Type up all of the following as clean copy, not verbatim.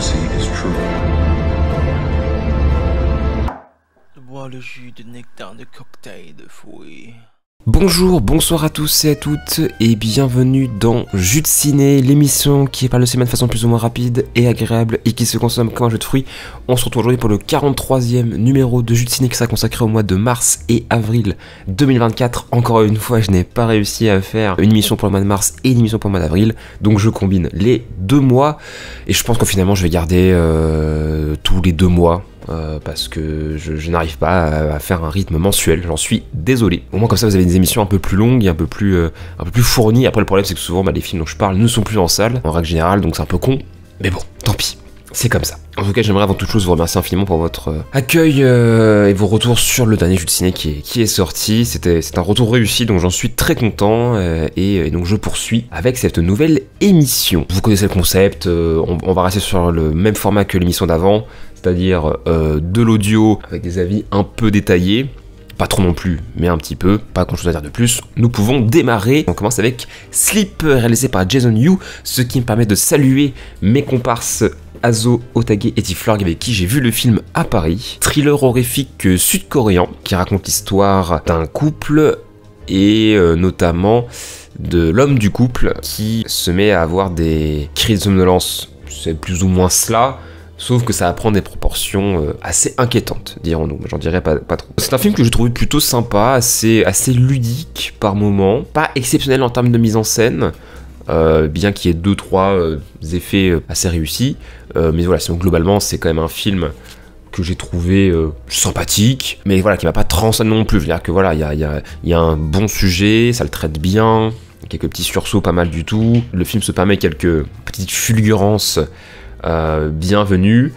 prophecy is true. Bois le jus de nectar de cocktail de fruits. Bonjour, bonsoir à tous et à toutes et bienvenue dans Jus de Ciné, l'émission qui parle de cinéma de façon plus ou moins rapide et agréable et qui se consomme comme un jeu de fruits. On se retrouve aujourd'hui pour le 43e numéro de Jus de Ciné qui sera consacré au mois de mars et avril 2024. Encore une fois, je n'ai pas réussi à faire une émission pour le mois de mars et une émission pour le mois d'avril, donc je combine les deux mois et je pense que finalement je vais garder tous les 2 mois. Parce que je n'arrive pas à faire un rythme mensuel, j'en suis désolé. Au moins comme ça vous avez des émissions un peu plus longues et un peu plus fournies. Après le problème c'est que souvent les films dont je parle ne sont plus en salle, en règle générale, donc c'est un peu con. Mais bon, tant pis, c'est comme ça. En tout cas j'aimerais avant toute chose vous remercier infiniment pour votre accueil et vos retours sur le dernier Jus de Ciné qui est sorti. C'est un retour réussi, donc j'en suis très content et donc je poursuis avec cette nouvelle émission. Vous connaissez le concept, on va rester sur le même format que l'émission d'avant, c'est-à-dire de l'audio avec des avis un peu détaillés, pas trop non plus, mais un petit peu, pas grand chose à dire de plus. Nous pouvons démarrer. On commence avec Sleep, réalisé par Jason Yu, ce qui me permet de saluer mes comparses Azo, Otage et Tiflorg avec qui j'ai vu le film à Paris. Thriller horrifique sud-coréen qui raconte l'histoire d'un couple et notamment de l'homme du couple qui se met à avoir des crises de somnolence. C'est plus ou moins cela. Sauf que ça va prendre des proportions assez inquiétantes, dirons-nous. J'en dirais pas trop. C'est un film que j'ai trouvé plutôt sympa, assez ludique par moments. Pas exceptionnel en termes de mise en scène, bien qu'il y ait 2-3 effets assez réussis. Mais voilà, sinon globalement, c'est quand même un film que j'ai trouvé sympathique, mais voilà, qui m'a pas transcendé non plus. Je veux dire que voilà, il y a un bon sujet, ça le traite bien, quelques petits sursauts pas mal du tout. Le film se permet quelques petites fulgurances bienvenue.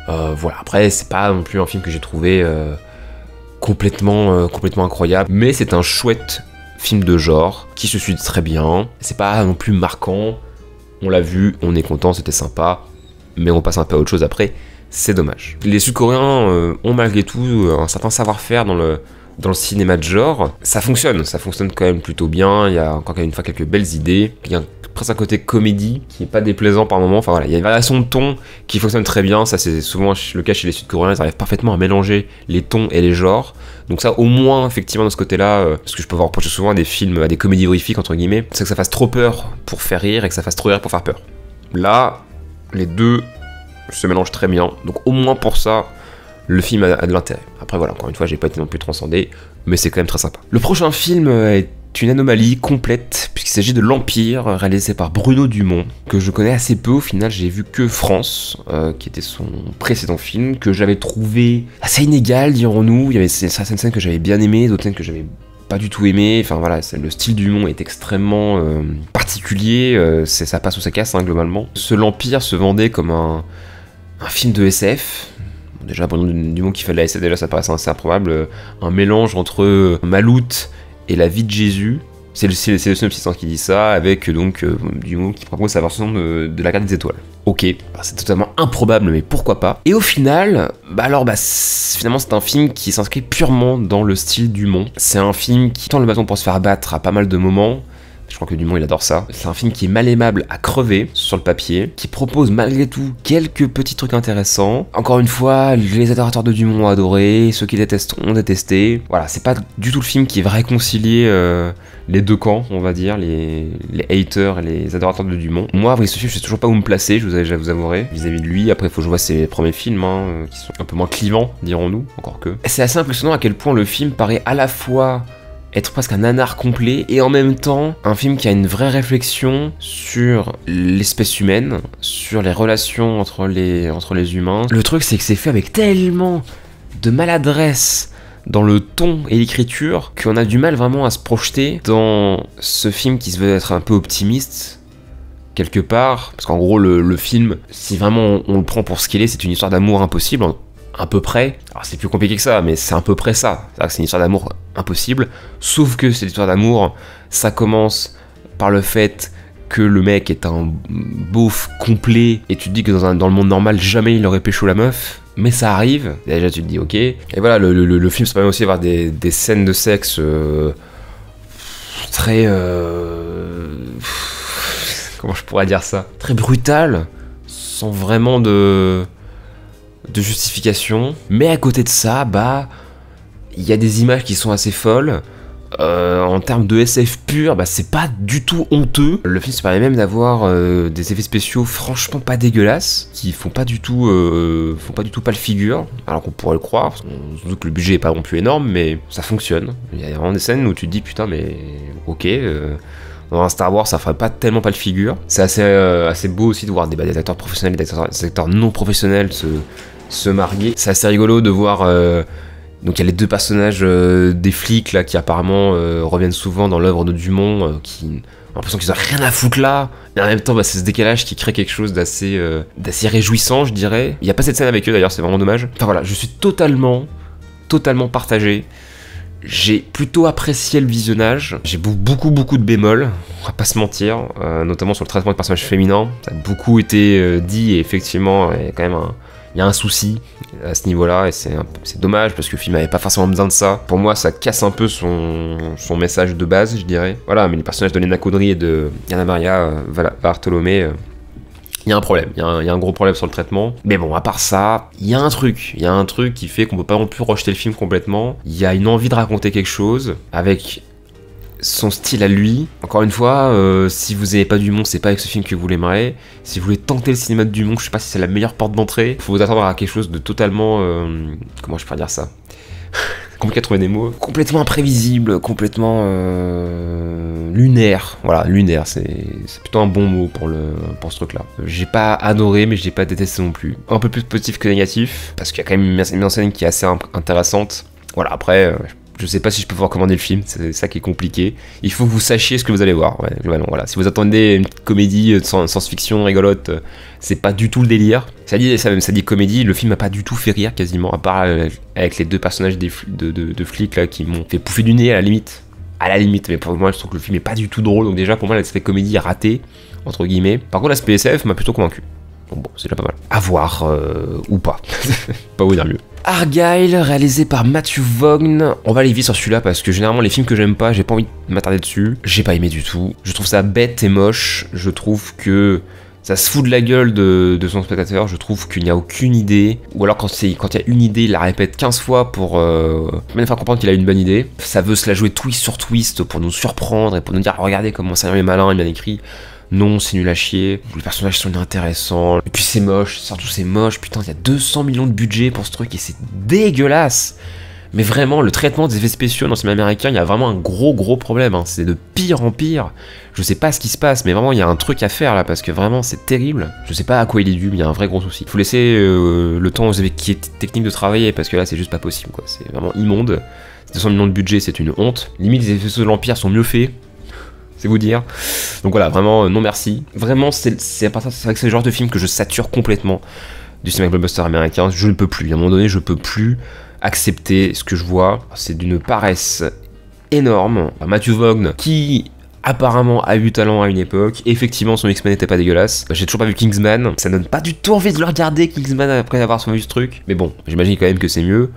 Voilà, après c'est pas non plus un film que j'ai trouvé complètement incroyable, mais c'est un chouette film de genre qui se suit très bien. C'est pas non plus marquant, on l'a vu, on est content, c'était sympa, mais on passe un peu à autre chose après, c'est dommage. Les Sud-Coréens ont malgré tout un certain savoir-faire dans le cinéma de genre. Ça fonctionne quand même plutôt bien, il y a encore une fois quelques belles idées, il y a presque un côté comédie qui est pas déplaisant par moment. Enfin voilà, il y a une variation de ton qui fonctionne très bien. Ça c'est souvent le cas chez les Sud-Coréens, ils arrivent parfaitement à mélanger les tons et les genres. Donc ça au moins effectivement de ce côté-là, parce que je peux voir reprocher souvent à des films, à des comédies horrifiques entre guillemets, c'est que ça fasse trop peur pour faire rire et que ça fasse trop rire pour faire peur. Là, les deux se mélangent très bien. Donc au moins pour ça, le film a de l'intérêt. Après voilà, encore une fois, j'ai pas été non plus transcendé, mais c'est quand même très sympa. Le prochain film est une anomalie complète, puisqu'il s'agit de L'Empire, réalisé par Bruno Dumont, que je connais assez peu. Au final, j'ai vu que France, qui était son précédent film, que j'avais trouvé assez inégal, dirons-nous. Il y avait certaines scènes que j'avais bien aimées, d'autres scènes que j'avais pas du tout aimées. Enfin voilà, le style du Dumont est extrêmement particulier, ça passe ou ça casse, hein, globalement. L'Empire se vendait comme un film de SF. Déjà, Bruno Dumont qui fait de la SF, déjà ça paraît assez improbable. Un mélange entre Maloute et la vie de Jésus, c'est le synopsis qui dit ça, avec donc Dumont qui propose sa version de la carte des étoiles. Ok, c'est totalement improbable, mais pourquoi pas. Et au final, finalement c'est un film qui s'inscrit purement dans le style Dumont. C'est un film qui tend le bâton pour se faire battre à pas mal de moments. Je crois que Dumont il adore ça. C'est un film qui est mal aimable à crever sur le papier, qui propose malgré tout quelques petits trucs intéressants. Encore une fois, les adorateurs de Dumont ont adoré, ceux qui détestent ont détesté. Voilà, c'est pas du tout le film qui va réconcilier les deux camps, on va dire, les haters et les adorateurs de Dumont. Moi, avec ce film, je sais toujours pas où me placer, je vous avouerai, vis-à-vis de lui. Après, il faut que je vois ses premiers films, qui sont un peu moins clivants, dirons-nous, encore que. C'est assez impressionnant à quel point le film paraît à la fois être presque un nanar complet, et en même temps, un film qui a une vraie réflexion sur l'espèce humaine, sur les relations entre les humains. Le truc, c'est que c'est fait avec tellement de maladresse dans le ton et l'écriture, qu'on a du mal vraiment à se projeter dans ce film qui se veut être un peu optimiste, quelque part, parce qu'en gros, le film, si vraiment on le prend pour ce qu'il est, c'est une histoire d'amour impossible, à peu près. Alors c'est plus compliqué que ça, mais c'est à peu près ça. C'est une histoire d'amour impossible, sauf que cette histoire d'amour, ça commence par le fait que le mec est un beauf complet, et tu te dis que dans le monde normal, jamais il aurait pécho la meuf, mais ça arrive, déjà tu te dis ok. Et voilà, le film se permet aussi d'avoir des scènes de sexe très... comment je pourrais dire ça, très brutales. sans vraiment de justification. Mais à côté de ça, bah, il y a des images qui sont assez folles. En termes de SF pur, bah, c'est pas du tout honteux. Le film se permet même d'avoir des effets spéciaux franchement pas dégueulasses, qui font pas du tout pas le figure, alors qu'on pourrait le croire, parce qu'on se doute que le budget est pas non plus énorme, mais ça fonctionne. Il y a vraiment des scènes où tu te dis putain mais ok, dans un Star Wars ça ferait pas tellement pas le figure. C'est assez beau aussi de voir des acteurs professionnels et des acteurs non professionnels se marier. C'est assez rigolo de voir... Donc il y a les deux personnages des flics là qui apparemment reviennent souvent dans l'œuvre de Dumont, qui ont l'impression qu'ils ont rien à foutre là, et en même temps bah, c'est ce décalage qui crée quelque chose d'assez réjouissant, je dirais. Il n'y a pas cette scène avec eux d'ailleurs, c'est vraiment dommage. Enfin voilà, je suis totalement partagé. J'ai plutôt apprécié le visionnage, j'ai beaucoup de bémols, on va pas se mentir, notamment sur le traitement des personnages féminins. Ça a beaucoup été dit et effectivement il y a quand même il y a un souci à ce niveau-là, et c'est dommage parce que le film n'avait pas forcément besoin de ça. Pour moi, ça casse un peu son message de base, je dirais. Voilà, mais les personnages de Lena Caudry et de Anna Maria Bartolomé, il y a un problème, il y a un gros problème sur le traitement. Mais bon, à part ça, il y a un truc qui fait qu'on peut pas non plus rejeter le film complètement. Il y a une envie de raconter quelque chose avec son style à lui. Encore une fois, si vous n'avez pas Dumont, c'est pas avec ce film que vous l'aimerez. Si vous voulez tenter le cinéma de Dumont, je sais pas si c'est la meilleure porte d'entrée. Faut vous attendre à quelque chose de totalement... comment je pourrais dire ça? Compliqué à trouver des mots. Complètement imprévisible, complètement lunaire. Voilà, lunaire, c'est plutôt un bon mot pour ce truc-là. J'ai pas adoré, mais j'ai pas détesté non plus. Un peu plus positif que négatif, parce qu'il y a quand même une mise en scène qui est assez intéressante. Voilà, après... je sais pas si je peux vous recommander le film, c'est ça qui est compliqué. Il faut que vous sachiez ce que vous allez voir. Ouais, globalement, voilà. Si vous attendez une petite comédie de science-fiction rigolote, c'est pas du tout le délire. Ça dit comédie, le film m'a pas du tout fait rire quasiment, à part avec les deux personnages de flics là qui m'ont fait pouffer du nez à la limite. À la limite, mais pour moi je trouve que le film est pas du tout drôle, donc déjà pour moi l'aspect comédie est raté, entre guillemets. Par contre l'aspect SF m'a plutôt convaincu. Bon, c'est déjà pas mal. À voir, ou pas. Pas vous dire mieux. Argyle, réalisé par Matthew Vaughn. On va aller vite sur celui-là parce que généralement les films que j'aime pas, j'ai pas envie de m'attarder dessus. J'ai pas aimé du tout. Je trouve ça bête et moche. Je trouve que ça se fout de la gueule de son spectateur. Je trouve qu'il n'y a aucune idée. Ou alors quand il y a une idée, il la répète 15 fois pour même faire comprendre qu'il a une bonne idée. Ça veut se la jouer twist sur twist pour nous surprendre et pour nous dire regardez comment ça est malin et bien écrit. Non, c'est nul à chier, les personnages sont inintéressants, et puis c'est moche, surtout c'est moche, putain, il y a 200 millions de budget pour ce truc, et c'est dégueulasse. Mais vraiment, le traitement des effets spéciaux dans le cinéma américain, il y a vraiment un gros problème, hein. C'est de pire en pire. Je sais pas ce qui se passe, mais vraiment, il y a un truc à faire là, parce que vraiment, c'est terrible. Je sais pas à quoi il est dû, mais il y a un vrai gros souci. Il faut laisser le temps aux équipes techniques de travailler, parce que là, c'est juste pas possible, quoi. C'est vraiment immonde. 200 millions de budget, c'est une honte. Limite, les effets spéciaux de l'Empire sont mieux faits. C'est vous dire. Donc voilà, vraiment non merci. Vraiment, c'est vrai que c'est le genre de film que je sature complètement du cinéma blockbuster américain. Je ne peux plus. À un moment donné, je peux plus accepter ce que je vois. C'est d'une paresse énorme. Matthew Vaughn, qui apparemment a eu talent à une époque. Effectivement, son X-Men n'était pas dégueulasse. J'ai toujours pas vu Kingsman. Ça donne pas du tout envie de le regarder, Kingsman, après avoir vu ce truc. Mais bon, j'imagine quand même que c'est mieux.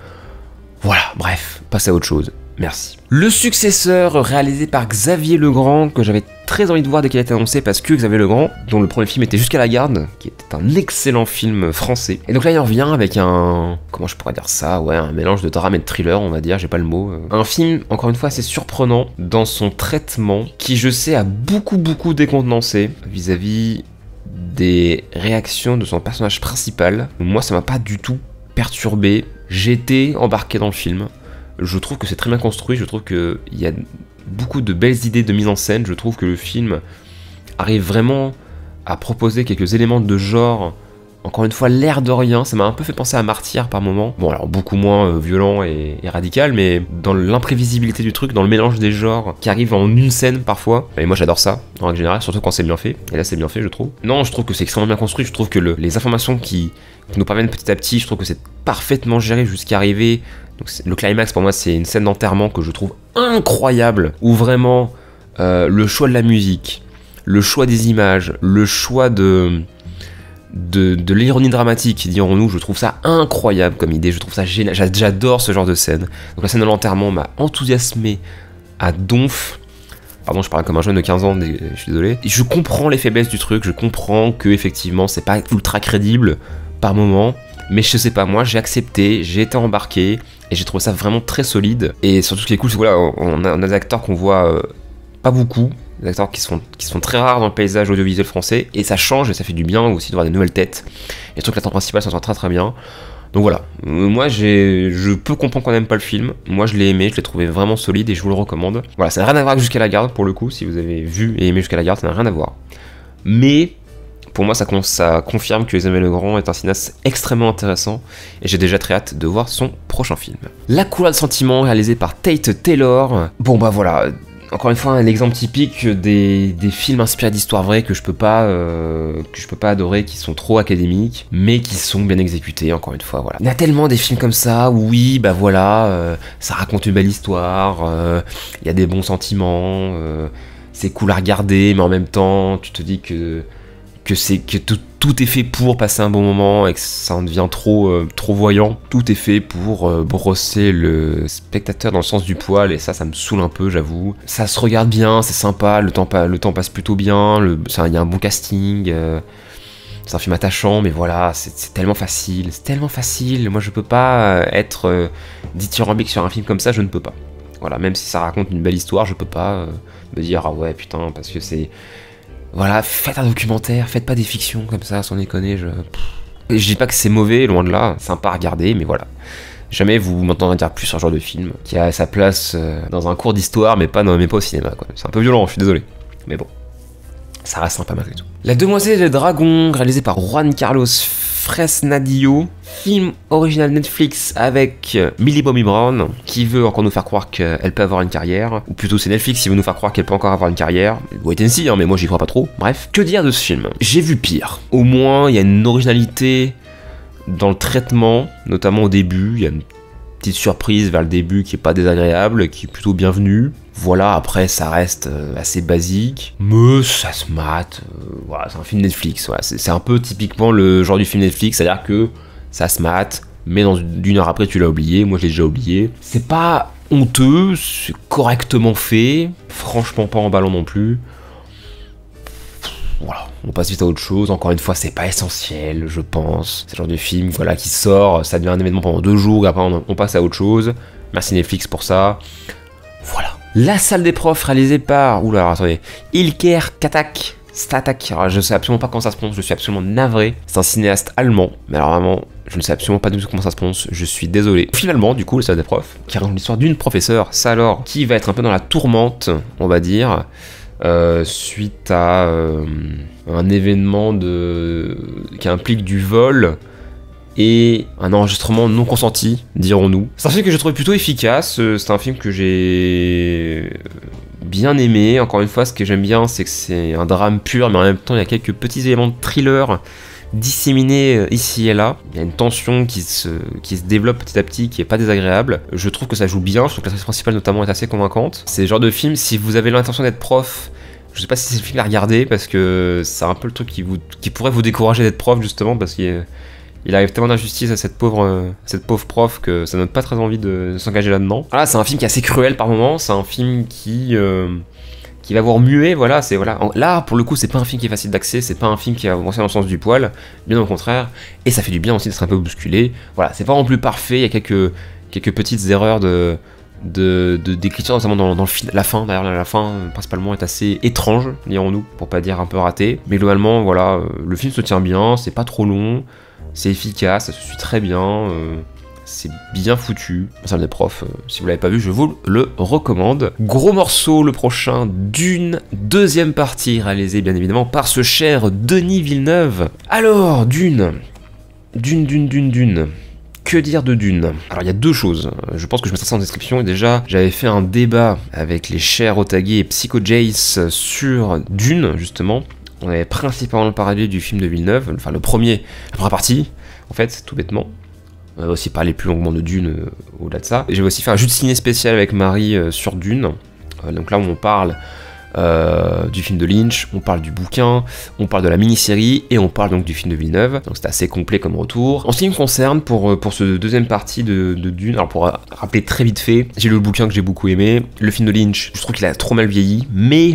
Voilà, bref, passe à autre chose. Merci. Le successeur réalisé par Xavier Legrand, que j'avais très envie de voir dès qu'il a été annoncé, parce que Xavier Legrand, dont le premier film était Jusqu'à la garde, qui était un excellent film français. Et donc là il revient avec un... comment je pourrais dire ça? Ouais, un mélange de drame et de thriller, on va dire, j'ai pas le mot. Un film, encore une fois, assez surprenant dans son traitement, qui je sais a beaucoup décontenancé vis-à-vis des réactions de son personnage principal. Moi ça m'a pas du tout perturbé, j'ai été embarqué dans le film. Je trouve que c'est très bien construit, je trouve qu'il y a beaucoup de belles idées de mise en scène, je trouve que le film arrive vraiment à proposer quelques éléments de genre, encore une fois l'air de rien, ça m'a un peu fait penser à Martyr par moment, bon alors beaucoup moins violent et radical, mais dans l'imprévisibilité du truc, dans le mélange des genres qui arrive en une scène parfois, et moi j'adore ça en règle générale, surtout quand c'est bien fait, et là c'est bien fait je trouve. Non, je trouve que c'est extrêmement bien construit, je trouve que les informations qui nous parviennent petit à petit, je trouve que c'est parfaitement géré jusqu'à arriver. Donc le climax pour moi c'est une scène d'enterrement que je trouve incroyable, où vraiment le choix de la musique, le choix des images, le choix de l'ironie dramatique, dirons-nous, je trouve ça incroyable comme idée, je trouve ça génial, j'adore ce genre de scène. Donc la scène de l'enterrement m'a enthousiasmé à donf. Pardon, je parle comme un jeune de 15 ans, je suis désolé. Je comprends les faiblesses du truc, je comprends que effectivement c'est pas ultra crédible par moment, mais je sais pas, moi j'ai accepté, j'ai été embarqué, et j'ai trouvé ça vraiment très solide. Et surtout ce qui est cool, c'est que voilà, on a des acteurs qu'on voit pas beaucoup, des acteurs qui sont très rares dans le paysage audiovisuel français, et ça change et ça fait du bien aussi de voir des nouvelles têtes. Et je trouve que l'acteur principal s'en sort très très bien. Donc voilà, moi je peux comprendre qu'on n'aime pas le film, moi je l'ai aimé, je l'ai trouvé vraiment solide et je vous le recommande. Voilà, ça n'a rien à voir avec Jusqu'à la garde pour le coup, si vous avez vu et aimé Jusqu'à la garde, ça n'a rien à voir. Mais pour moi ça confirme que Isabelle Legrand est un cinéaste extrêmement intéressant et j'ai déjà très hâte de voir son prochain film. La couleur de sentiment réalisé par Tate Taylor. Bon bah voilà, encore une fois un exemple typique des films inspirés d'histoires vraies que je peux pas adorer, qui sont trop académiques, mais qui sont bien exécutés, encore une fois, voilà. Il y a tellement des films comme ça, où oui, bah voilà, ça raconte une belle histoire, il y a des bons sentiments, c'est cool à regarder, mais en même temps, tu te dis que tout est fait pour passer un bon moment et que ça en devient trop voyant. Tout est fait pour brosser le spectateur dans le sens du poil et ça me saoule un peu, j'avoue. Ça se regarde bien, c'est sympa, le temps passe plutôt bien, il y a un bon casting, c'est un film attachant, mais voilà, c'est tellement facile, moi je peux pas être dithyrambique sur un film comme ça, je ne peux pas. Voilà, même si ça raconte une belle histoire, je peux pas me dire ah ouais putain, parce que c'est... Voilà, faites un documentaire, faites pas des fictions comme ça, sans déconner, je dis pas que c'est mauvais, loin de là, sympa à regarder, mais voilà. Jamais vous m'entendrez dire plus sur ce genre de film, qui a sa place dans un cours d'histoire, mais pas au cinéma, quoi. C'est un peu violent, je suis désolé. Mais bon, ça reste sympa malgré tout. La Demoiselle et le Dragon, réalisé par Juan Carlos Fresnadillo, film original Netflix avec Millie Bobby Brown, qui veut encore nous faire croire qu'elle peut avoir une carrière, ou plutôt c'est Netflix qui veut nous faire croire qu'elle peut encore avoir une carrière. Wait and see, hein, mais moi j'y crois pas trop. Bref, que dire de ce film? J'ai vu pire. Au moins, il y a une originalité dans le traitement, notamment au début, il y a une petite surprise vers le début qui est pas désagréable, qui est plutôt bienvenue. Voilà, après ça reste assez basique, mais ça se mate, voilà, c'est un film Netflix, voilà, c'est un peu typiquement le genre du film Netflix, c'est-à-dire que ça se mate, mais d'une heure après tu l'as oublié, moi je l'ai déjà oublié. C'est pas honteux, c'est correctement fait, franchement pas emballant non plus. Voilà, on passe vite à autre chose, encore une fois c'est pas essentiel je pense, c'est le genre de film voilà, qui sort, ça devient un événement pendant 2 jours, après on passe à autre chose, merci Netflix pour ça, voilà. La salle des profs réalisée par, oula attendez, Ilker Statak, alors je sais absolument pas comment ça se prononce, je suis absolument navré, c'est un cinéaste allemand, mais alors vraiment, je ne sais absolument pas du tout comment ça se prononce, je suis désolé. Finalement, du coup, la salle des profs, qui raconte l'histoire d'une professeure, ça alors, qui va être un peu dans la tourmente, on va dire, suite à un événement qui implique du vol et un enregistrement non consenti, dirons-nous. C'est un film que j'ai trouvé plutôt efficace, c'est un film que j'ai bien aimé. Encore une fois, ce que j'aime bien, c'est que c'est un drame pur, mais en même temps, il y a quelques petits éléments de thriller disséminés ici et là. Il y a une tension qui se développe petit à petit, qui est pas désagréable. Je trouve que ça joue bien, je trouve que l'actrice principale notamment est assez convaincante. C'est le genre de film, si vous avez l'intention d'être prof, je sais pas si c'est le film à regarder, parce que c'est un peu le truc qui pourrait vous décourager d'être prof, justement, parce qu'il arrive tellement d'injustice à cette pauvre prof que ça donne pas très envie de s'engager là-dedans. Voilà, c'est un film qui est assez cruel par moments, c'est un film qui va vous remuer, voilà, là, pour le coup, c'est pas un film qui est facile d'accès, c'est pas un film qui va vous avancer dans le sens du poil, bien au contraire, et ça fait du bien aussi d'être un peu bousculé. Voilà, c'est pas non plus parfait, il y a quelques petites erreurs d'écriture, notamment dans la fin, d'ailleurs la fin principalement est assez étrange, dirons-nous, pour pas dire un peu raté, mais globalement, voilà, le film se tient bien, c'est pas trop long, c'est efficace, ça se suit très bien, c'est bien foutu. La salle des profs, si vous l'avez pas vu, je vous le recommande. Gros morceau, le prochain, Dune, deuxième partie, réalisée bien évidemment par ce cher Denis Villeneuve. Alors, Dune. Que dire de Dune? Alors il y a 2 choses, je pense que je mettrai ça en description, et déjà j'avais fait un débat avec les chers Otage et Psycho Jace sur Dune, justement. On avait principalement parlé du film de Villeneuve, enfin la première partie, en fait, tout bêtement. On avait aussi parlé plus longuement de Dune au-delà de ça. Et j'ai aussi fait un jeu de ciné spécial avec Marie sur Dune. Donc là, on parle du film de Lynch, on parle du bouquin, on parle de la mini-série, et on parle donc du film de Villeneuve, donc c'est assez complet comme retour. En ce qui me concerne, pour ce deuxième partie de Dune, alors pour rappeler très vite fait, j'ai lu le bouquin que j'ai beaucoup aimé, le film de Lynch, je trouve qu'il a trop mal vieilli, mais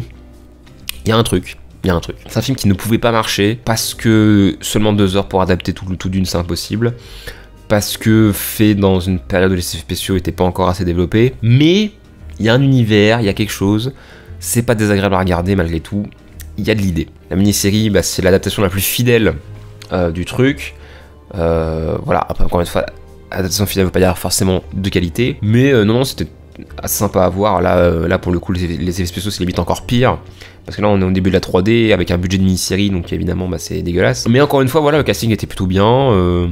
il y a un truc. C'est un film qui ne pouvait pas marcher, parce que seulement 2 heures pour adapter tout Dune, c'est impossible, parce que fait dans une période où les effets spéciaux n'étaient pas encore assez développés, mais il y a un univers, il y a quelque chose, c'est pas désagréable à regarder malgré tout, il y a de l'idée. La mini-série, c'est l'adaptation la plus fidèle du truc, voilà, après encore une fois, adaptation fidèle ne veut pas dire forcément de qualité, mais non, c'était assez sympa à voir, là pour le coup les effets spéciaux c'est limite encore pire, parce que là on est au début de la 3D, avec un budget de mini-série, donc évidemment c'est dégueulasse, mais encore une fois, voilà, le casting était plutôt bien,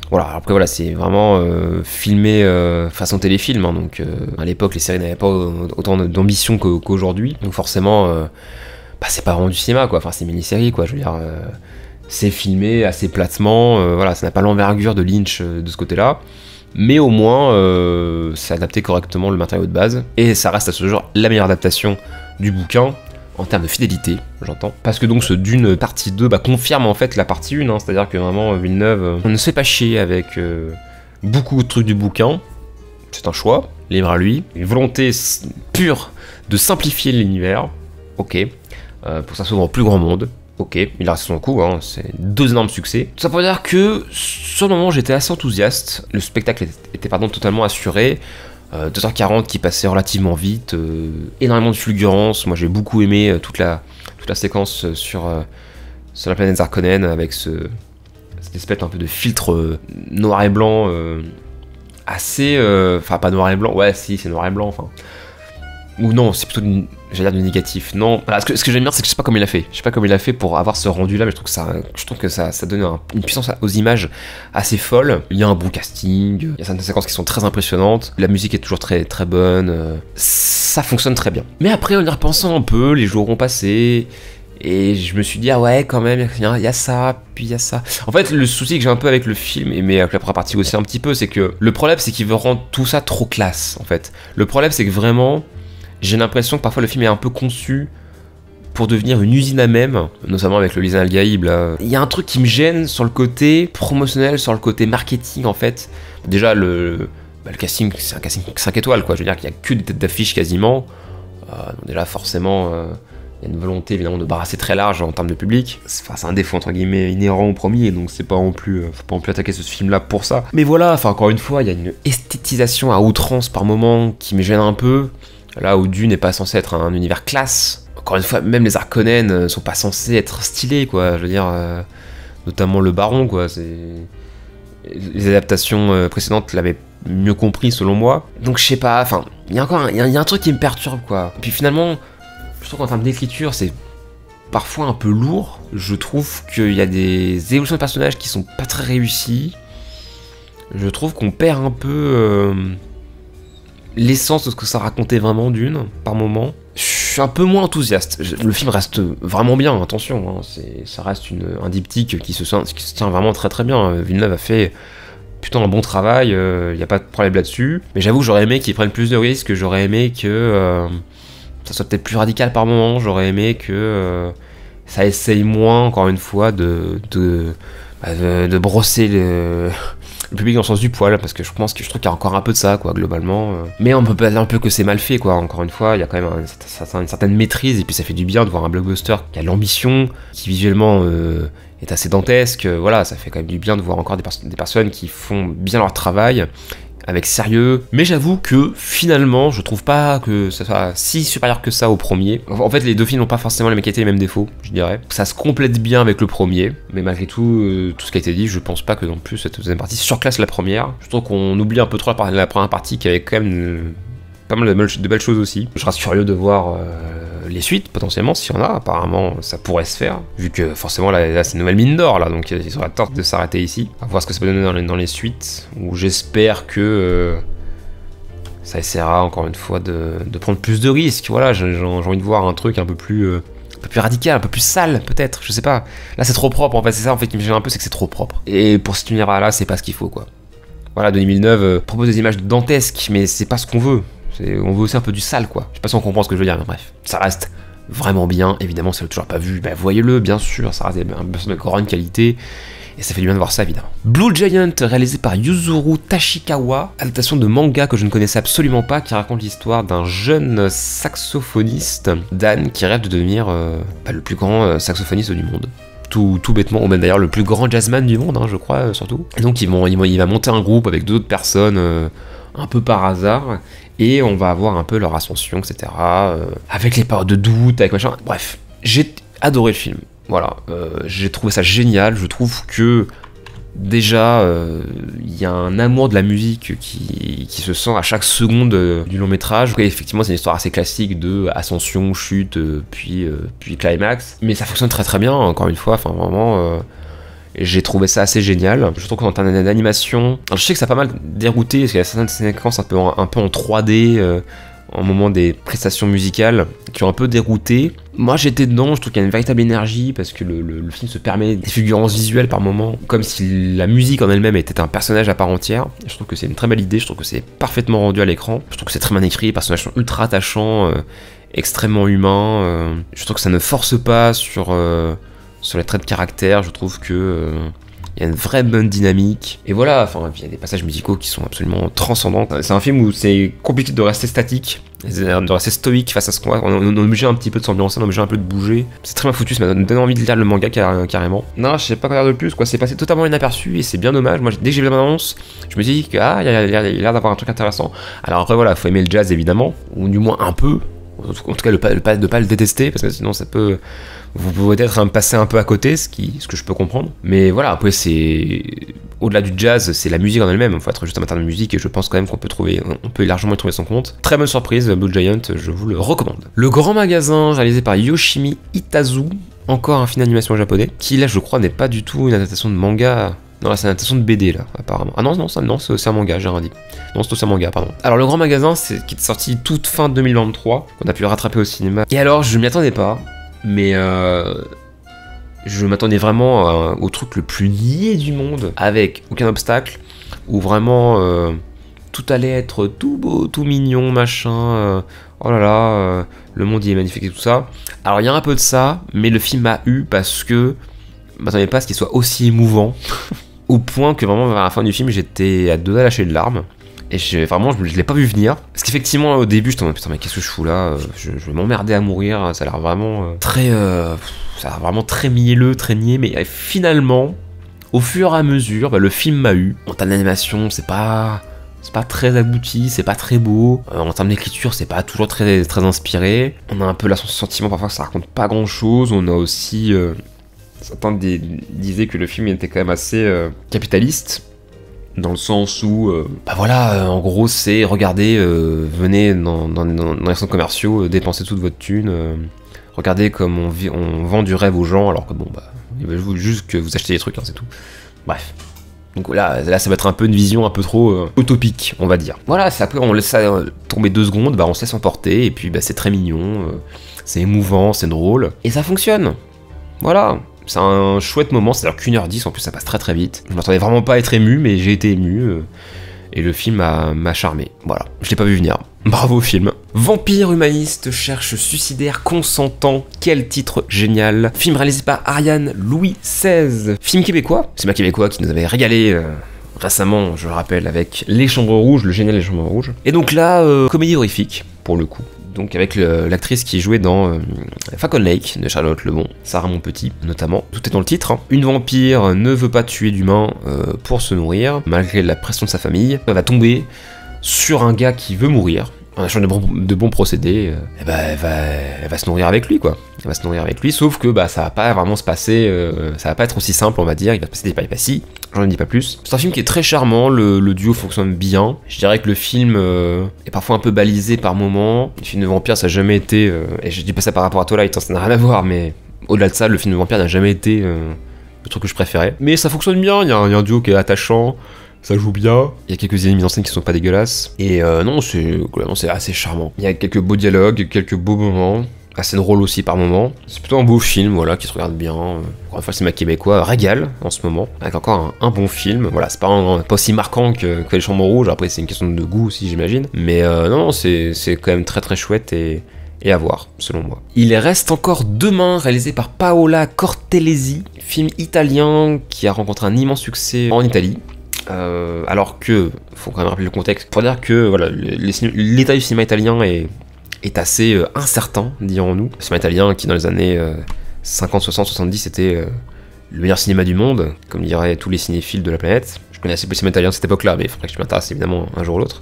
voilà, après voilà, c'est vraiment filmé façon téléfilm, hein, donc à l'époque les séries n'avaient pas autant d'ambition qu'aujourd'hui, donc forcément c'est pas vraiment du cinéma quoi, enfin c'est mini-série quoi, je veux dire, c'est filmé assez platement, voilà, ça n'a pas l'envergure de Lynch de ce côté-là, mais au moins c'est adapté correctement le matériau de base, et ça reste à ce jour la meilleure adaptation du bouquin, en termes de fidélité, j'entends. Parce que donc ce Dune partie 2 confirme en fait la partie 1, hein, c'est-à-dire que vraiment Villeneuve, on ne se fait pas chier avec beaucoup de trucs du bouquin, c'est un choix, libre à lui, une volonté pure de simplifier l'univers, ok, pour que ça s'ouvre au plus grand monde, ok, il a resté son coup, hein, c'est 2 énormes succès. Tout ça pour dire que sur le moment j'étais assez enthousiaste, le spectacle était totalement assuré, 2h40 qui passait relativement vite, énormément de fulgurance. Moi j'ai beaucoup aimé toute la séquence sur la planète Harkonnen avec cette espèce un peu de filtre noir et blanc assez... Enfin pas noir et blanc, ouais si c'est noir et blanc, enfin... Ou non, c'est plutôt j'allais dire du négatif. Non, voilà, ce que j'aime bien, c'est que je sais pas comment il a fait. Je sais pas comment il a fait pour avoir ce rendu là, mais je trouve que ça donne une puissance aux images assez folle. Il y a un bon casting, il y a certaines séquences qui sont très impressionnantes, la musique est toujours très très bonne, ça fonctionne très bien. Mais après, en y repensant un peu, les jours ont passé, et je me suis dit, ah ouais, quand même, il y a ça, puis il y a ça. En fait, le souci que j'ai un peu avec le film, mais avec la première partie aussi un petit peu, c'est que le problème, c'est qu'il veut rendre tout ça trop classe, en fait. Le problème, c'est que vraiment... J'ai l'impression que parfois le film est un peu conçu pour devenir une usine à mème, notamment avec le Lisan Al-Gaïb là. Il y a un truc qui me gêne sur le côté promotionnel, sur le côté marketing en fait. Déjà le casting, c'est un casting 5 étoiles quoi, je veux dire qu'il n'y a que des têtes d'affiche quasiment. Donc déjà forcément, il y a une volonté évidemment de barrasser très large en termes de public. C'est un défaut entre guillemets inhérent au premier, donc c'est pas non plus, faut pas non plus attaquer ce film là pour ça. Mais voilà, enfin encore une fois, il y a une esthétisation à outrance par moment qui me gêne un peu. Là où Dune n'est pas censé être un univers classe. Encore une fois, même les Harkonnen sont pas censés être stylés, quoi. Je veux dire, notamment le Baron, quoi. Les adaptations précédentes l'avaient mieux compris, selon moi. Donc je sais pas, enfin, il y a encore un truc qui me perturbe, quoi. Et puis finalement, je trouve qu'en termes d'écriture, c'est parfois un peu lourd. Je trouve qu'il y a des évolutions de personnages qui sont pas très réussies. Je trouve qu'on perd un peu... l'essence de ce que ça racontait vraiment Dune, par moment. Je suis un peu moins enthousiaste. Le film reste vraiment bien, attention, hein, ça reste un diptyque qui se tient vraiment très très bien. Villeneuve a fait plutôt un bon travail, y a pas de problème là-dessus. Mais j'avoue que j'aurais aimé qu'ils prennent plus de risques, j'aurais aimé que ça soit peut-être plus radical par moment, j'aurais aimé que ça essaye moins, encore une fois, de brosser le public dans le sens du poil, parce que je trouve qu'il y a encore un peu de ça, quoi, globalement. Mais on peut pas dire un peu que c'est mal fait, quoi. Encore une fois, il y a quand même une certaine maîtrise, et puis ça fait du bien de voir un blockbuster qui a l'ambition, qui visuellement est assez dantesque. Voilà, ça fait quand même du bien de voir encore des personnes qui font bien leur travail, avec sérieux. Mais j'avoue que finalement, je trouve pas que ça soit si supérieur que ça au premier. En fait, les deux films n'ont pas forcément les mêmes qualités, les mêmes défauts, je dirais. Ça se complète bien avec le premier, mais malgré tout, tout ce qui a été dit, je pense pas que non plus cette deuxième partie surclasse la première. Je trouve qu'on oublie un peu trop la première partie qui avait quand même pas mal de belles choses aussi. Je reste curieux de voir les suites, potentiellement, s'il y en a. Apparemment, ça pourrait se faire, vu que forcément, là c'est une nouvelle mine d'or, là, donc ils auraient tort de s'arrêter ici. À voir ce que ça peut donner dans les suites, où j'espère que ça essaiera, encore une fois, de prendre plus de risques. Voilà, j'ai envie de voir un truc un peu plus radical, un peu plus sale, peut-être, je sais pas. Là, c'est trop propre, en fait, c'est ça, en fait, qui me gêne un peu, c'est que c'est trop propre. Et pour cet univers-là, c'est pas ce qu'il faut, quoi. Voilà, Denis Villeneuve propose des images dantesques, mais c'est pas ce qu'on veut. On veut aussi un peu du sale, quoi. Je sais pas si on comprend ce que je veux dire, mais bref. Ça reste vraiment bien. Évidemment, si vous l'avez toujours pas vu, bah, voyez-le, bien sûr, ça reste de grande qualité. Et ça fait du bien de voir ça, évidemment. Blue Giant, réalisé par Yuzuru Tashikawa, adaptation de manga que je ne connaissais absolument pas, qui raconte l'histoire d'un jeune saxophoniste, Dan, qui rêve de devenir le plus grand saxophoniste du monde. Tout bêtement, ou même d'ailleurs le plus grand jazzman du monde, hein, je crois, surtout. Et donc il va monter un groupe avec d'autres personnes, un peu par hasard, et on va avoir un peu leur ascension, etc. Avec les périodes de doute, avec machin. Bref, j'ai adoré le film. Voilà, j'ai trouvé ça génial. Je trouve que déjà il y a un amour de la musique qui se sent à chaque seconde du long métrage. Et effectivement, c'est une histoire assez classique de ascension, chute, puis climax. Mais ça fonctionne très très bien, encore une fois. Enfin, vraiment, j'ai trouvé ça assez génial. Je trouve qu'en termes d'animation, je sais que ça a pas mal dérouté parce qu'il y a certaines séquences un peu en 3D. En moment des prestations musicales qui ont un peu dérouté. Moi j'étais dedans, je trouve qu'il y a une véritable énergie parce que le film se permet des fulgurances visuelles par moments, comme si la musique en elle-même était un personnage à part entière. Je trouve que c'est une très belle idée, je trouve que c'est parfaitement rendu à l'écran, je trouve que c'est très bien écrit, les personnages sont ultra attachants, extrêmement humains, je trouve que ça ne force pas sur les traits de caractère, je trouve que il y a une vraie bonne dynamique. Et voilà, enfin, il y a des passages musicaux qui sont absolument transcendants. C'est un film où c'est compliqué de rester statique, de rester stoïque face à ce qu'on voit. On est obligé un petit peu de s'ambiancer, on est obligé un peu de bouger. C'est très bien foutu, ça m'a donné envie de lire le manga carrément. Non, je sais pas quoi dire de plus, quoi. C'est passé totalement inaperçu et c'est bien dommage. Moi, dès que j'ai vu l'annonce, je me suis dit qu'il y a l'air d'avoir un truc intéressant. Alors après, voilà, faut aimer le jazz évidemment, ou du moins un peu. En tout cas, de pas le détester, parce que sinon ça peut... Vous pouvez peut-être passer un peu à côté, ce que je peux comprendre. Mais voilà, après c'est... Au-delà du jazz, c'est la musique en elle-même. Il faut être juste amateur de musique et je pense quand même qu'on peut largement y trouver son compte. Très bonne surprise, Blue Giant, je vous le recommande. Le Grand Magasin, réalisé par Yoshimi Itazu, encore un film d'animation japonais, qui là je crois n'est pas du tout une adaptation de manga... Non, là, c'est une adaptation de BD, là, apparemment. Ah non, c'est un manga, j'ai rien dit. Non, c'est aussi un manga, pardon. Alors, Le Grand Magasin, qui est sorti toute fin 2023, qu'on a pu rattraper au cinéma. Et alors, je m'y attendais pas, mais je m'attendais vraiment au truc le plus niais du monde, avec aucun obstacle, où vraiment tout allait être tout beau, tout mignon, machin. Oh là là, le monde il est magnifique et tout ça. Alors, il y a un peu de ça, mais le film m'a eu parce que je m'attendais pas à ce qu'il soit aussi émouvant. Au point que vraiment, à la fin du film, j'étais à deux doigts de lâcher de larmes. Et vraiment, je l'ai pas vu venir. Parce qu'effectivement, au début, je me disais, putain, mais qu'est-ce que je fous là, je vais m'emmerder à mourir. Ça a l'air vraiment très mielleux, très niais. Mais finalement, au fur et à mesure, le film m'a eu. En termes d'animation, c'est pas très abouti, c'est pas très beau. En termes d'écriture, c'est pas toujours très, très inspiré. On a un peu ce sentiment parfois que ça raconte pas grand chose. On a aussi... certains disaient que le film était quand même assez capitaliste, dans le sens où, en gros, c'est regardez, venez dans les centres commerciaux, dépensez toute votre thune, regardez comme on vend du rêve aux gens, alors que bon, il veut juste que vous achetez des trucs, hein, c'est tout. Bref. Donc là, ça va être un peu une vision un peu trop utopique, on va dire. Voilà, après on laisse ça tomber 2 secondes, on se laisse emporter, et puis c'est très mignon, c'est émouvant, c'est drôle, et ça fonctionne. Voilà. C'est un chouette moment, c'est-à-dire qu'1h10, en plus ça passe très très vite. Je m'attendais vraiment pas à être ému, mais j'ai été ému, et le film m'a charmé. Voilà, je l'ai pas vu venir. Bravo film. Vampire humaniste cherche suicidaire consentant. Quel titre génial. Film réalisé par Ariane Louis XVI. Film québécois. C'est ma québécois qui nous avait régalé récemment, je le rappelle, avec Les Chambres Rouges, le génial Les Chambres Rouges. Et donc là, comédie horrifique, pour le coup. Donc avec l'actrice qui jouait dans Falcon Lake de Charlotte Lebon, Sarah Monpetit notamment. Tout est dans le titre. Hein. Une vampire ne veut pas tuer d'humains pour se nourrir, malgré la pression de sa famille. Elle va tomber sur un gars qui veut mourir. En achetant de bons procédés, elle va se nourrir avec lui, quoi. Elle va se nourrir avec lui, sauf que ça va pas vraiment se passer, ça va pas être aussi simple, on va dire. Il va se passer des péripéties, j'en dis pas plus. C'est un film qui est très charmant, le duo fonctionne bien. Je dirais que le film est parfois un peu balisé par moments. Le film de vampire, ça a jamais été, et je dis pas ça par rapport à Twilight, ça n'a rien à voir, mais au-delà de ça, le film de vampire n'a jamais été le truc que je préférais. Mais ça fonctionne bien, il y a un duo qui est attachant. Ça joue bien, il y a quelques mises en scène qui sont pas dégueulasses, et non, c'est assez charmant. Il y a quelques beaux dialogues, quelques beaux moments, assez drôle aussi par moments. C'est plutôt un beau film, voilà, qui se regarde bien. Encore une fois, c'est ma québécois régale en ce moment, avec encore un bon film. Voilà, c'est pas aussi marquant que Les Chambres Rouges, après c'est une question de goût aussi, j'imagine. Mais non, c'est quand même très très chouette et et à voir, selon moi. Il reste encore demain, réalisé par Paola Cortellesi, film italien qui a rencontré un immense succès en Italie. Alors que, faut quand même rappeler le contexte, pour dire que voilà, l'état du cinéma italien est assez incertain, dirons-nous. Le cinéma italien qui dans les années 50, 60, 70 était le meilleur cinéma du monde, comme diraient tous les cinéphiles de la planète. Je connais assez peu le cinéma italien à cette époque-là, mais il faudrait que je m'intéresse évidemment un jour ou l'autre.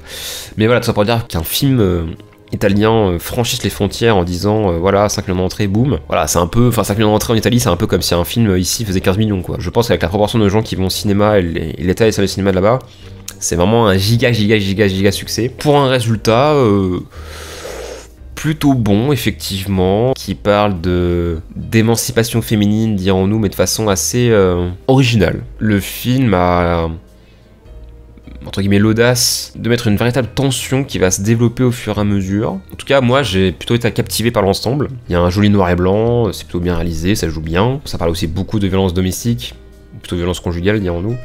Mais voilà, tout ça pour dire qu'un film italien franchisse les frontières en disant voilà, 5 millions d'entrées, boum. Voilà, c'est un peu, enfin 5 millions d'entrées en Italie, c'est un peu comme si un film ici faisait 15 millions quoi. Je pense qu'avec la proportion de gens qui vont au cinéma et l'état des salles de cinéma de là-bas, c'est vraiment un giga succès. Pour un résultat plutôt bon, effectivement, qui parle d'émancipation féminine, dirons-nous, mais de façon assez originale. Le film a entre guillemets l'audace de mettre une véritable tension qui va se développer au fur et à mesure. En tout cas, moi j'ai plutôt été captivé par l'ensemble. Il y a un joli noir et blanc, c'est plutôt bien réalisé, ça joue bien. Ça parle aussi beaucoup de violence domestique, plutôt violence conjugale, dirons-nous.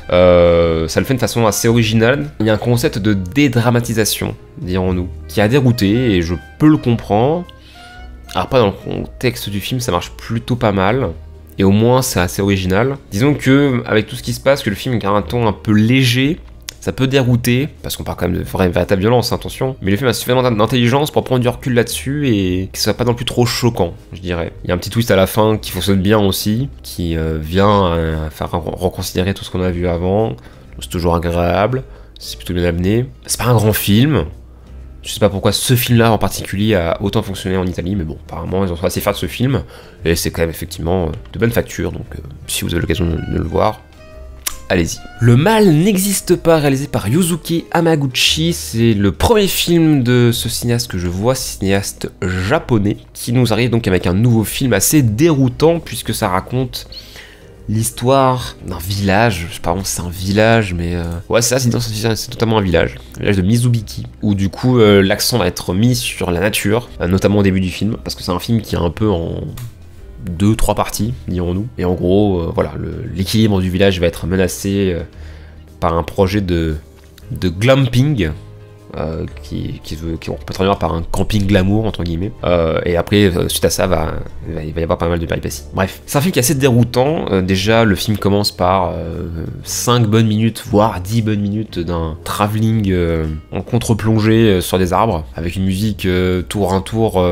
Ça le fait de façon assez originale. Il y a un concept de dédramatisation, dirons-nous, qui a dérouté, et je peux le comprendre. Alors pas dans le contexte du film, ça marche plutôt pas mal. Et au moins c'est assez original. Disons que, avec tout ce qui se passe, que le film garde un ton un peu léger, ça peut dérouter, parce qu'on parle quand même de véritable violence, attention. Mais le film a suffisamment d'intelligence pour prendre du recul là-dessus et que ce soit pas non plus trop choquant, je dirais. Il y a un petit twist à la fin qui fonctionne bien aussi, qui vient faire reconsidérer tout ce qu'on a vu avant. C'est toujours agréable, c'est plutôt bien amené. C'est pas un grand film. Je sais pas pourquoi ce film-là en particulier a autant fonctionné en Italie, mais bon, apparemment ils ont assez fiers de ce film, et c'est quand même effectivement de bonne facture, donc si vous avez l'occasion de le voir, allez-y. Le mal n'existe pas, réalisé par Yuzuki Hamaguchi, c'est le premier film de ce cinéaste que je vois, cinéaste japonais, qui nous arrive donc avec un nouveau film assez déroutant, puisque ça raconte l'histoire d'un village, je sais pas si c'est un village, mais ouais c'est ça, c'est totalement un village de Mizubiki, où du coup l'accent va être mis sur la nature, notamment au début du film, parce que c'est un film qui est un peu en 2-3 parties, dirons-nous, et en gros, voilà, l'équilibre du village va être menacé par un projet de glamping, qui on peut traduire par un camping glamour entre guillemets, et après suite à ça il va y avoir pas mal de péripéties. Bref, c'est un film qui est assez déroutant. Déjà le film commence par 5 bonnes minutes voire 10 bonnes minutes d'un travelling en contre-plongée sur des arbres avec une musique tour un tour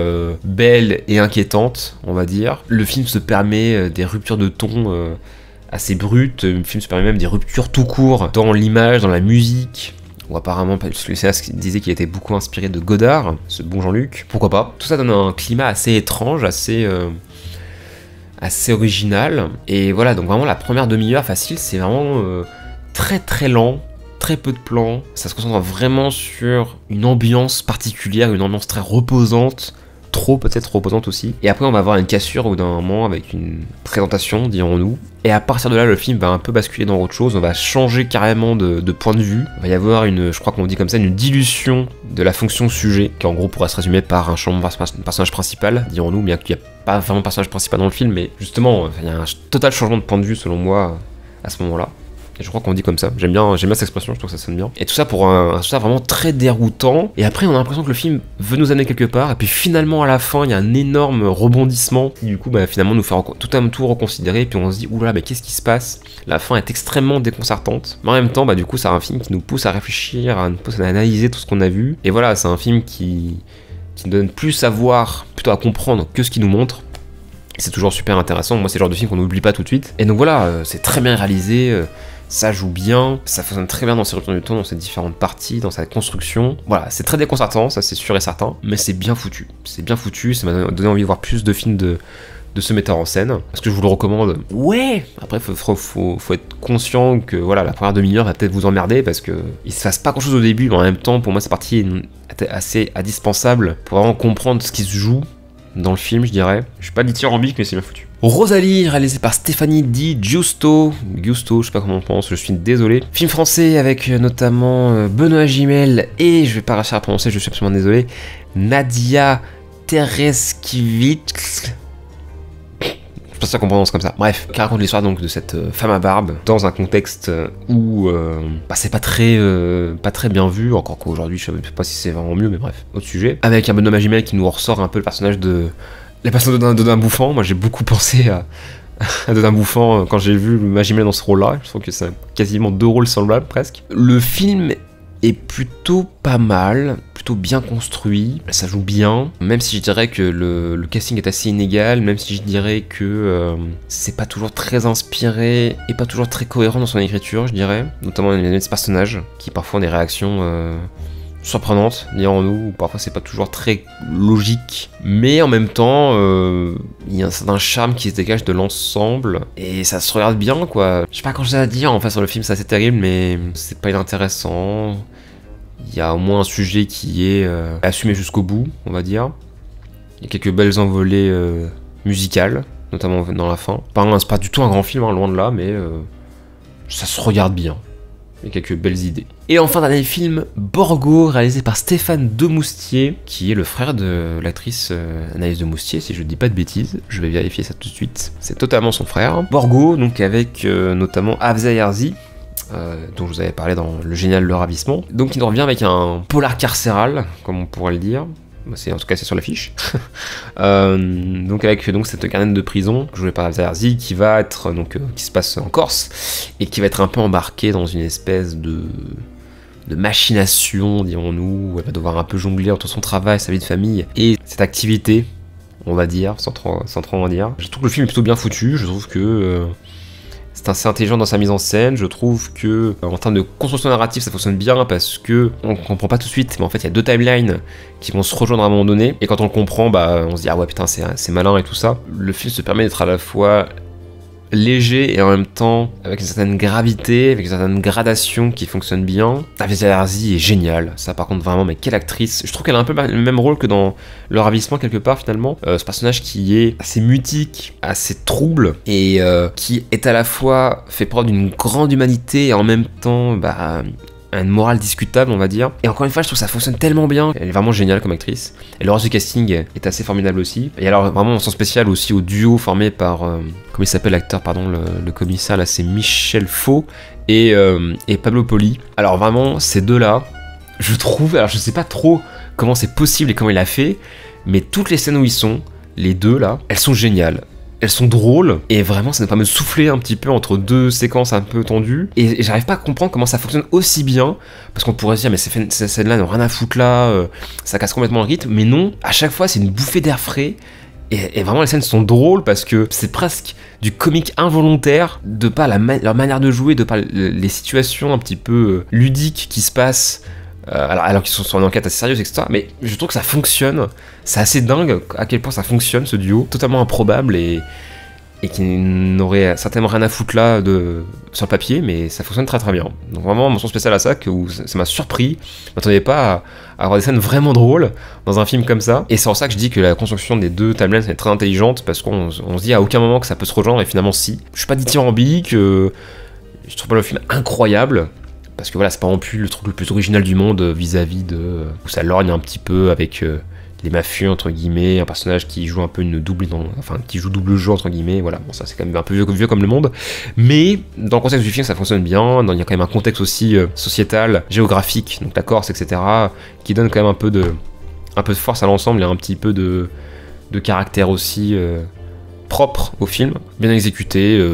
belle et inquiétante, on va dire. Le film se permet des ruptures de ton assez brutes, le film se permet même des ruptures tout court dans l'image, dans la musique. Ou apparemment, parce que le cinéaste disait qu'il était beaucoup inspiré de Godard, ce bon Jean-Luc. Pourquoi pas. Tout ça donne un climat assez étrange, assez original. Et voilà, donc vraiment la première demi-heure facile, c'est vraiment très très lent, très peu de plans. Ça se concentre vraiment sur une ambiance particulière, une ambiance très reposante. Trop peut-être reposante aussi. Et après on va avoir une cassure au bout d'un moment avec une présentation, dirons-nous. Et à partir de là, le film va un peu basculer dans autre chose. On va changer carrément de point de vue. Il va y avoir je crois qu'on dit comme ça, une dilution de la fonction sujet, qui en gros pourrait se résumer par un changement de personnage principal, dirons-nous, bien qu'il n'y a pas vraiment de personnage principal dans le film, mais justement, il y a un total changement de point de vue selon moi à ce moment-là. Et je crois qu'on dit comme ça. J'aime bien cette expression, je trouve que ça sonne bien. Et tout ça pour un résultat vraiment très déroutant. Et après, on a l'impression que le film veut nous amener quelque part. Et puis finalement, à la fin, il y a un énorme rebondissement qui, du coup, finalement, nous fait tout reconsidérer. Et puis on se dit, oula, mais qu'est-ce qui se passe? La fin est extrêmement déconcertante. Mais en même temps, du coup, c'est un film qui nous pousse à réfléchir, nous pousse à analyser tout ce qu'on a vu. Et voilà, c'est un film qui nous donne plus à voir, plutôt à comprendre que ce qu'il nous montre. C'est toujours super intéressant. Moi, c'est le genre de film qu'on n'oublie pas tout de suite. Et donc voilà, c'est très bien réalisé. Ça joue bien, ça fonctionne très bien dans ses ruptures de ton, dans ses différentes parties, dans sa construction. Voilà, c'est très déconcertant, ça c'est sûr et certain, mais c'est bien foutu. C'est bien foutu, ça m'a donné envie de voir plus de films de ce metteur en scène. Est-ce que je vous le recommande? Ouais. Après, faut être conscient que voilà, la première demi-heure va peut-être vous emmerder parce que il se passe pas grand-chose au début, mais en même temps, pour moi, cette partie est assez indispensable pour vraiment comprendre ce qui se joue dans le film, je dirais. Je suis pas dithyrambique, mais c'est bien foutu. Rosalie, réalisé par Stéphanie Di Giusto, je sais pas comment on pense, je suis désolé. Film français avec notamment Benoît Gimel et, je vais pas réussir à prononcer, je suis absolument désolé, Nadia Tereskivitch. Je pense qu'on prononce comme ça. Bref, qui raconte l'histoire donc de cette femme à barbe dans un contexte où c'est pas très bien vu, encore qu'aujourd'hui je sais pas si c'est vraiment mieux, mais bref, autre sujet. Avec un bonhomme à jumelles qui nous ressort un peu le personnage de Dodin Bouffant. Moi j'ai beaucoup pensé à Dodin Bouffant quand j'ai vu Magimel dans ce rôle-là. Je trouve que c'est quasiment 2 rôles semblables presque. Le film est plutôt pas mal, plutôt bien construit, ça joue bien, même si je dirais que le casting est assez inégal, même si je dirais que c'est pas toujours très inspiré et pas toujours très cohérent dans son écriture, je dirais, notamment il y a des personnages qui parfois ont des réactions surprenantes, dirons-nous, ou parfois c'est pas toujours très logique, mais en même temps, il y a un certain charme qui se dégage de l'ensemble, et ça se regarde bien, quoi. Je sais pas quand j'ai à dire, en fait, sur le film, c'est assez terrible, mais c'est pas inintéressant. Il y a au moins un sujet qui est assumé jusqu'au bout, on va dire. Il y a quelques belles envolées musicales, notamment dans la fin. C'est pas du tout un grand film, hein, loin de là, mais ça se regarde bien. Il y a quelques belles idées. Et enfin, dernier film, Borgo, réalisé par Stéphane Demoustier, qui est le frère de l'actrice Anaïs Demoustier, si je dis pas de bêtises. Je vais vérifier ça tout de suite. C'est totalement son frère. Borgo, donc avec notamment Afza Yarzi, dont je vous avais parlé dans Le Génial Le Ravissement. Donc il nous revient avec un polar carcéral, comme on pourrait le dire. En tout cas c'est sur l'affiche. Donc avec cette gardienne de prison jouée par Afza Yarzi qui va être qui se passe en Corse et qui va être un peu embarquée dans une espèce de machination, dirons-nous, où elle va devoir un peu jongler entre son travail, sa vie de famille et cette activité, on va dire, sans trop en dire. Je trouve que le film est plutôt bien foutu, je trouve que c'est assez intelligent dans sa mise en scène, je trouve que en termes de construction narrative ça fonctionne bien parce que on comprend pas tout de suite, mais en fait il y a 2 timelines qui vont se rejoindre à un moment donné, et quand on le comprend, on se dit ah ouais putain c'est malin et tout ça. Le film se permet d'être à la fois léger et en même temps avec une certaine gravité, avec une certaine gradation qui fonctionne bien. Afza Yarzi est géniale, ça par contre vraiment, mais quelle actrice. Je trouve qu'elle a un peu le même rôle que dans Le Ravissement quelque part finalement. Ce personnage qui est assez mutique, assez trouble et qui est à la fois fait preuve d'une grande humanité et en même temps une morale discutable, on va dire. Et encore une fois, je trouve que ça fonctionne tellement bien. Elle est vraiment géniale comme actrice. Et le reste du casting est assez formidable aussi. Et alors, vraiment, mention spéciale aussi au duo formé par... comment il s'appelle l'acteur, pardon, le commissaire, là, c'est Michel Faux et Pablo Poli. Alors vraiment, ces deux-là, je trouve... Alors, je sais pas trop comment c'est possible et comment il a fait, mais toutes les scènes où ils sont, les deux, là, elles sont géniales. Elles sont drôles, et vraiment ça nous permet de souffler un petit peu entre 2 séquences un peu tendues, et j'arrive pas à comprendre comment ça fonctionne aussi bien, parce qu'on pourrait se dire mais ces scènes-là n'ont rien à foutre là, ça casse complètement le rythme, mais non, à chaque fois c'est une bouffée d'air frais, et vraiment les scènes sont drôles parce que c'est presque du comique involontaire, de par leur manière de jouer, de par les situations un petit peu ludiques qui se passent, alors qu'ils sont sur une enquête assez sérieuse, etc. Mais je trouve que ça fonctionne, c'est assez dingue à quel point ça fonctionne ce duo, totalement improbable et qui n'aurait certainement rien à foutre là sur le papier, mais ça fonctionne très très bien. Donc vraiment mention spéciale à ça, où ça m'a surpris, je m'attendais pas à avoir des scènes vraiment drôles dans un film comme ça, et c'est pour ça que je dis que la construction des 2 timelines est très intelligente, parce qu'on se dit à aucun moment que ça peut se rejoindre, et finalement si. Je suis pas dithyrambique, je trouve pas le film incroyable, parce que voilà, c'est pas non plus le truc le plus original du monde vis-à-vis de... où ça lorgne un petit peu avec les mafieux, entre guillemets, un personnage qui joue un peu qui joue double jeu, entre guillemets, voilà, bon ça c'est quand même un peu vieux comme le monde, mais dans le contexte du film ça fonctionne bien, il y a quand même un contexte aussi sociétal, géographique, donc la Corse, etc., qui donne quand même un peu de force à l'ensemble, et un petit peu de caractère aussi propre au film, bien exécuté,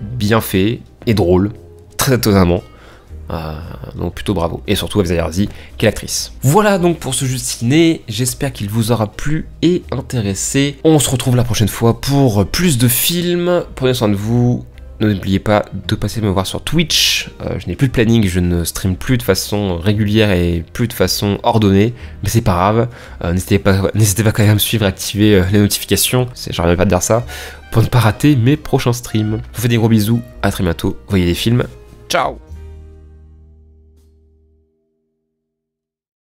bien fait, et drôle, très étonnamment. Donc plutôt bravo, et surtout Afza Yarzi, quelle actrice. Voilà donc pour ce jeu de ciné, j'espère qu'il vous aura plu et intéressé. On se retrouve la prochaine fois pour plus de films, prenez soin de vous, n'oubliez pas de passer me voir sur Twitch, je n'ai plus de planning, je ne stream plus de façon régulière et plus de façon ordonnée, mais c'est pas grave, n'hésitez pas quand même à me suivre et activer les notifications, j'arrive pas à dire ça, pour ne pas rater mes prochains streams. Je vous fais des gros bisous, à très bientôt, voyez des films, ciao.